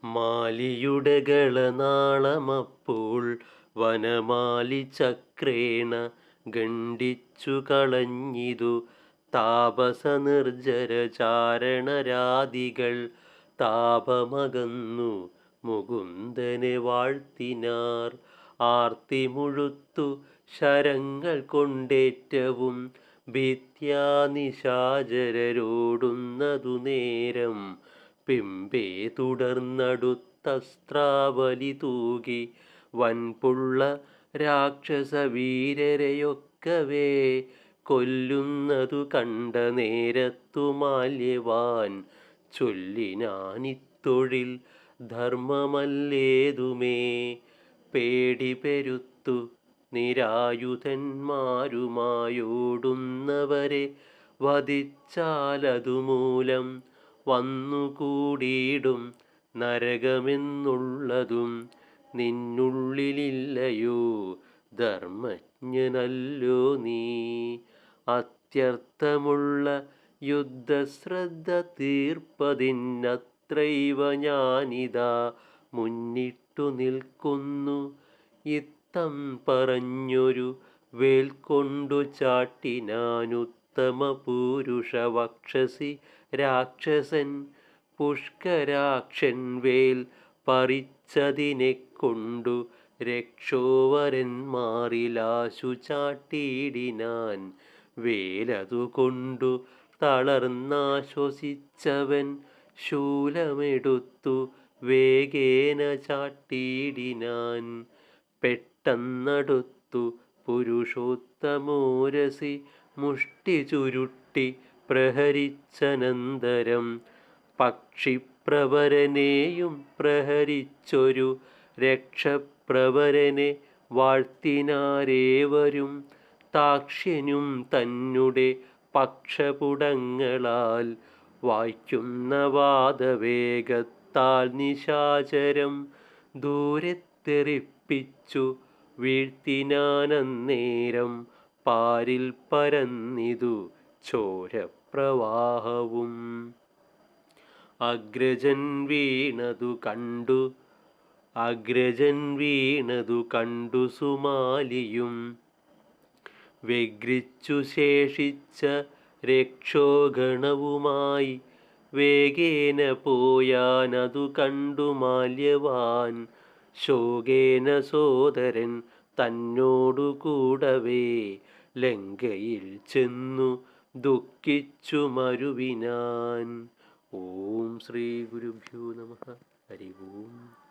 മാലിയുടെ ഗളനാളമപ്പോൾ വനമാലി ചക്രേണ ഖണ്ഡിച്ചു കളഞ്ഞിതു താപസ നിർജ്ജര ചാരണരാദികൾ താപമകന്നു മുകുന്ദനെ വാഴ്ത്തിനാർ. ആർത്തി മുഴുത്തു ശരങ്ങൾ കൊണ്ടേറ്റവും ഭിത്യാനിശാചരരോടുന്നതു നേരം പിമ്പേ തുടർന്നടുത്തസ്ത്രാവലി തൂകി വൻപുള്ള രാക്ഷസവീരരെയൊക്കവേ കൊല്ലുന്നതു കണ്ട നേരത്തു മാല്യവാൻ ചൊല്ലിനാനിത്തൊഴിൽ ധർമ്മമല്ലേതുമേ. പേടി പെരുത്തു നിരായുധന്മാരുമായോടുന്നവരെ വധിച്ചാലതുമൂലം വന്നുകൂടിയിടും നരകമെന്നുള്ളതും നിന്നുള്ളിലില്ലയോ ധർമ്മജ്ഞനല്ലോ നീ. അത്യർത്ഥമുള്ള യുദ്ധശ്രദ്ധ തീർപ്പതിനത്രൈവ ഞാനിതാ മുന്നിട്ടു നിൽക്കുന്നു. ഇത്തം പറഞ്ഞൊരു വേൽക്കൊണ്ടു ചാട്ടിനാനുത്തമ പൂരുഷ വക്ഷസി രാക്ഷസൻ. പുഷ്കരാക്ഷൻ വേൽ പറിച്ചതിനെക്കൊണ്ടു രക്ഷോവരന്മാരിലാശു ചാട്ടിയിടിനാൻ. വേലതുകൊണ്ടു തളർന്നാശ്വസിച്ചവൻ ശൂലമെടുത്തു വേഗേന ചാട്ടിയിടിനാൻ. പെട്ടെന്നടുത്തു പുരുഷോത്തമോരസി മുഷ്ടി ചുരുട്ടി പ്രഹരിച്ചനന്തരം പക്ഷിപ്രവരനെയും പ്രഹരിച്ചൊരു രക്ഷപ്രവരനെ വാഴ്ത്തിനാരേവരും. താക്ഷ്യനും തന്നെ പക്ഷപുടങ്ങളാൽ വായ്ക്കുന്ന വാദവേഗത്താൽ നിശാചരം ദൂരെ തെറിപ്പിച്ചു വീഴ്ത്തിനാനന്നേരം പാരിൽ പരന്നിതു ചോരപ്രവാഹവും. അഗ്രജൻ വീണതു കണ്ടു സുമാലിയും വ്യഗ്രിച്ചു ശേഷിച്ച രക്ഷോഗണവുമായി വേഗേന പോയാനതു കണ്ടു മാല്യവാൻ. ശോകേന സോദരൻ തന്നോടു കൂടവേ ലങ്കയിൽ ചെന്നു ദുഃഖിച്ചു മരുവിനാൻ. ഓം ശ്രീ ഗുരുഭ്യോ നമഃ. ഹരി ഓം.